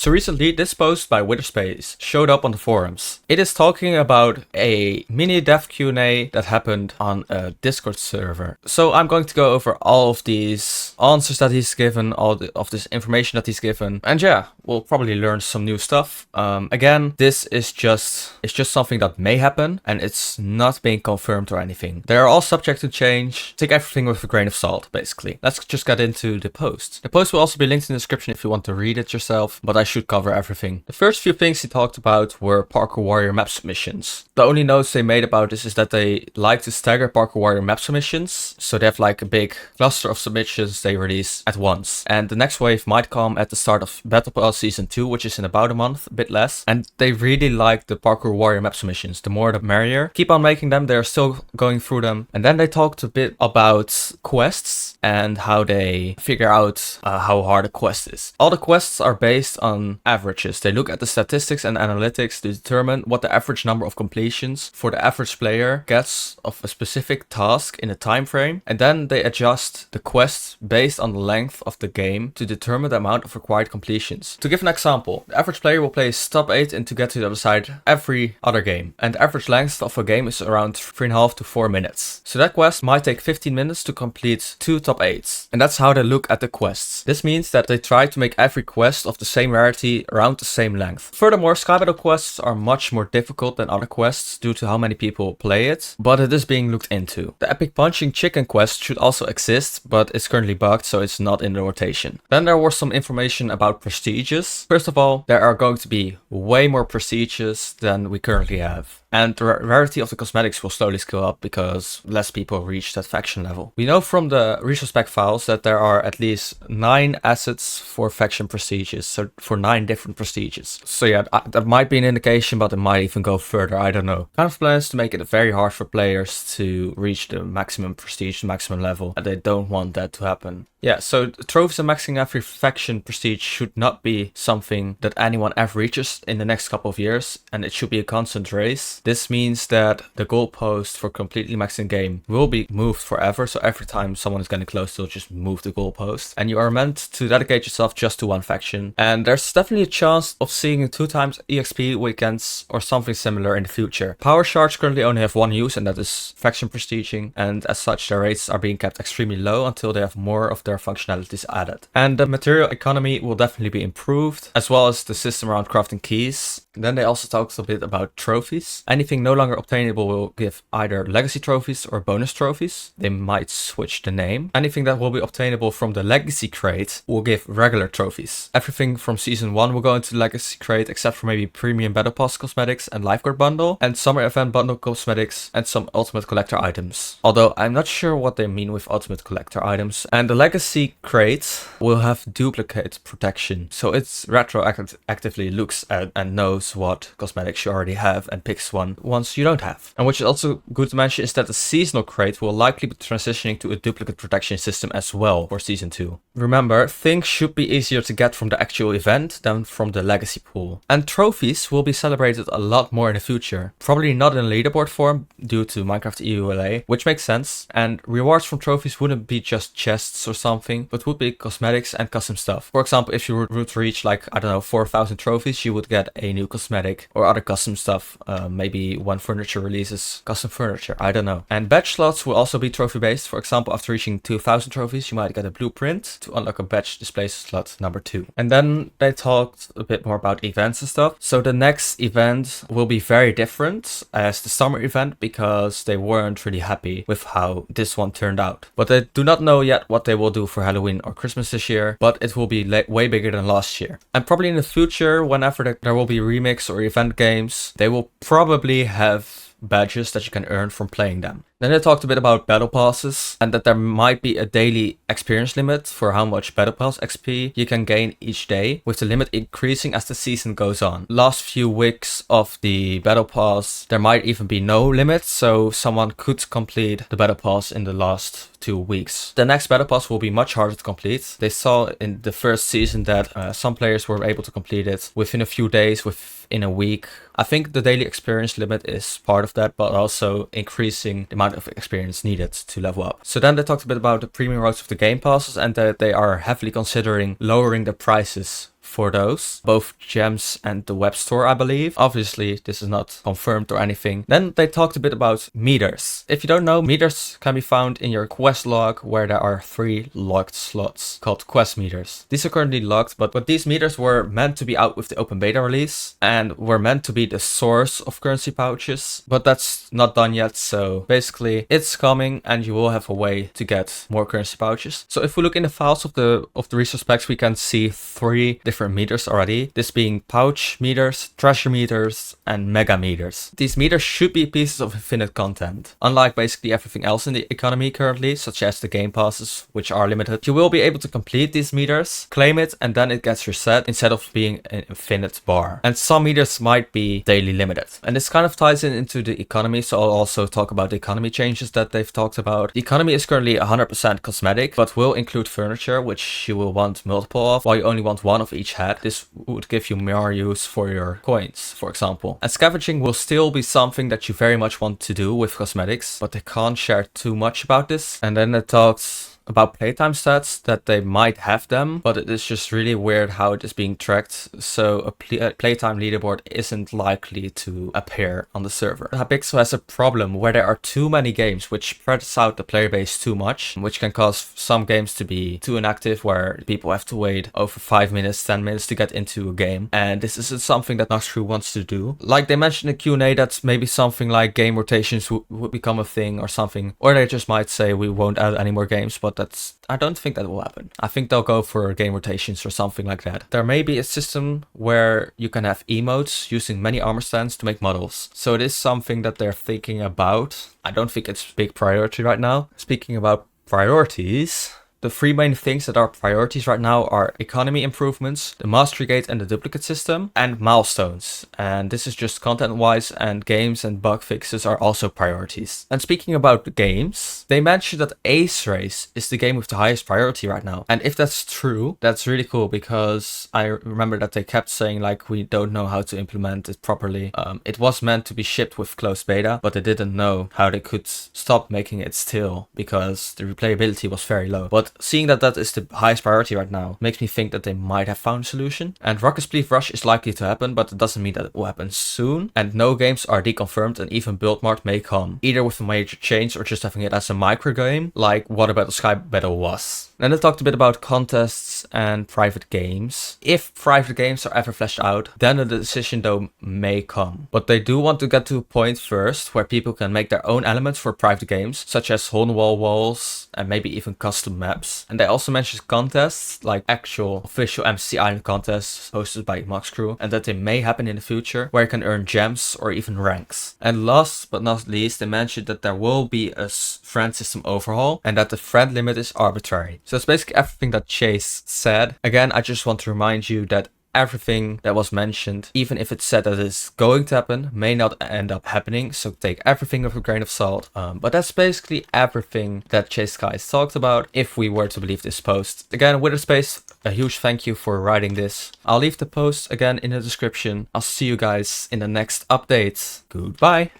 So recently, this post by Witherspace showed up on the forums. It is talking about a mini dev Q&A that happened on a Discord server. So I'm going to go over all of these answers that he's given, of this information that he's given, and yeah, we'll probably learn some new stuff. Again, this is just something that may happen, and it's not being confirmed or anything. They are all subject to change. Take everything with a grain of salt, basically. Let's just get into the post. The post will also be linked in the description if you want to read it yourself, but I should cover everything. The first few things he talked about were Parkour Warrior map submissions. The only notes they made about this is that they like to stagger Parkour Warrior map submissions, so they have like a big cluster of submissions they release at once. And the next wave might come at the start of Battle Pass Season 2, which is in about a month, a bit less. And they really like the Parkour Warrior map submissions. The more the merrier. Keep on making them, they're still going through them. And then they talked a bit about quests and how they figure out how hard a quest is. All the quests are based on averages. They look at the statistics and analytics to determine what the average number of completions for the average player gets of a specific task in a time frame, and then they adjust the quest based on the length of the game to determine the amount of required completions. To give an example, the average player will play top 8 and to get to the other side every other game, and the average length of a game is around 3.5 to 4 minutes. So that quest might take 15 minutes to complete 2 top 8s, and that's how they look at the quests. This means that they try to make every quest of the same rarity around the same length. Furthermore, Sky Battle quests are much more difficult than other quests due to how many people play it, but it is being looked into. The Epic Punching Chicken quest should also exist, but it's currently bugged, so it's not in the rotation. Then there was some information about prestiges. First of all, there are going to be way more prestiges than we currently have. And the rarity of the cosmetics will slowly scale up because less people reach that faction level. We know from the resource pack files that there are at least 9 assets for faction prestiges, so for 9 different prestiges. So yeah, that might be an indication, but it might even go further, I don't know. Kind of plans to make it very hard for players to reach the maximum prestige, the maximum level, and they don't want that to happen. Yeah, so trophies and maxing every faction prestige should not be something that anyone ever reaches in the next couple of years, and it should be a constant race. This means that the goalpost for completely maxing game will be moved forever, so every time someone is getting close, they'll just move the goalpost. And you are meant to dedicate yourself just to one faction. And there's definitely a chance of seeing 2 times EXP weekends or something similar in the future. Power shards currently only have one use, and that is faction prestiging, and as such their rates are being kept extremely low until they have more of their functionalities added. And the material economy will definitely be improved, as well as the system around crafting keys. And then they also talked a bit about trophies. Anything no longer obtainable will give either legacy trophies or bonus trophies. They might switch the name. Anything that will be obtainable from the legacy crate will give regular trophies. Everything from season 1 will go into the legacy crate except for maybe premium battle pass cosmetics and lifeguard bundle, and summer event bundle cosmetics, and some ultimate collector items. Although I'm not sure what they mean with ultimate collector items. And the legacy crate will have duplicate protection, so it's retroactively looks at and knows what cosmetics you already have and picks one once you don't have. And which is also good to mention is that the seasonal crate will likely be transitioning to a duplicate protection system as well for season 2. Remember, things should be easier to get from the actual event than from the legacy pool. And trophies will be celebrated a lot more in the future. Probably not in leaderboard form due to Minecraft EULA, which makes sense. And rewards from trophies wouldn't be just chests or something, but would be cosmetics and custom stuff. For example, if you would reach like, I don't know, 4,000 trophies, you would get a new cosmetic or other custom stuff. Maybe when furniture releases custom furniture, I don't know. And badge slots will also be trophy based. For example, after reaching 2,000 trophies, you might get a blueprint to unlock a badge display slot number 2. And then they talked a bit more about events and stuff. So the next event will be very different as the summer event because they weren't really happy with how this one turned out. But they do not know yet what they will do for Halloween or Christmas this year, but it will be way bigger than last year. And probably in the future, whenever there will be remix or event games, they will probably have badges that you can earn from playing them. Then they talked a bit about battle passes and that there might be a daily experience limit for how much battle pass XP you can gain each day, with the limit increasing as the season goes on. Last few weeks of the battle pass, there might even be no limit, so someone could complete the battle pass in the last 2 weeks. The next battle pass will be much harder to complete. They saw in the first season that some players were able to complete it within a few days, within a week. I think the daily experience limit is part of that, but also increasing the amount of experience needed to level up. So then they talked a bit about the premium routes of the game passes and that they are heavily considering lowering the prices for those, both gems and the web store, I believe. Obviously, this is not confirmed or anything. Then they talked a bit about meters. If you don't know, meters can be found in your quest log, where there are 3 locked slots called quest meters. These are currently locked, but these meters were meant to be out with the open beta release and were meant to be the source of currency pouches, but that's not done yet. So basically it's coming and you will have a way to get more currency pouches. So if we look in the files of the resource packs, we can see 3 different meters already, this being pouch meters, treasure meters, and mega meters. These meters should be pieces of infinite content. Unlike basically everything else in the economy currently, such as the game passes, which are limited, you will be able to complete these meters, claim it, and then it gets reset instead of being an infinite bar. And some meters might be daily limited. And this kind of ties into the economy, so I'll also talk about the economy changes that they've talked about. The economy is currently 100% cosmetic, but will include furniture, which you will want multiple of, while you only want 1 of each head. This would give you more use for your coins, for example. And scavenging will still be something that you very much want to do with cosmetics, but they can't share too much about this. And then it talks about playtime stats, that they might have them, but it is just really weird how it is being tracked. So a playtime leaderboard isn't likely to appear on the server. Hypixel has a problem where there are too many games, which spreads out the player base too much, which can cause some games to be too inactive, where people have to wait over 5 minutes, 10 minutes to get into a game. And this isn't something that Noxcrew wants to do. Like they mentioned in the Q&A, that maybe something like game rotations would become a thing or something, or they just might say we won't add any more games, but I don't think that will happen. I think they'll go for game rotations or something like that. There may be a system where you can have emotes using many armor stands to make models. So it is something that they're thinking about. I don't think it's a big priority right now. Speaking about priorities, the 3 main things that are priorities right now are economy improvements, the mastery gate and the duplicate system, and milestones. And this is just content wise, and games and bug fixes are also priorities. And speaking about the games, they mentioned that Ace Race is the game with the highest priority right now. And if that's true, that's really cool, because I remember that they kept saying like we don't know how to implement it properly. It was meant to be shipped with closed beta, but they didn't know how they could stop making it still, because the replayability was very low. But seeing that that is the highest priority right now makes me think that they might have found a solution. And Rocket Spleef Rush is likely to happen, but it doesn't mean that it will happen soon. And no games are deconfirmed, and even Build Mart may come, either with a major change or just having it as a micro game, like Water Battle Sky Battle was. Then they talked a bit about contests and private games. If private games are ever fleshed out, then the decision though may come. But they do want to get to a point first where people can make their own elements for private games, such as hole-in-wall walls and maybe even custom maps. And they also mentioned contests, like actual official MCC Island contests hosted by Noxcrew, and that they may happen in the future, where you can earn gems or even ranks. And last but not least, they mentioned that there will be a friend system overhaul, and that the friend limit is arbitrary. So it's basically everything that Chase said. Again, I just want to remind you that everything that was mentioned, even if it's said that it's going to happen, may not end up happening, so take everything with a grain of salt. But that's basically everything that Chase Guys talked about, if we were to believe this post. Again, Witherspace, a huge thank you for writing this. I'll leave the post again in the description. I'll see you guys in the next update. Goodbye.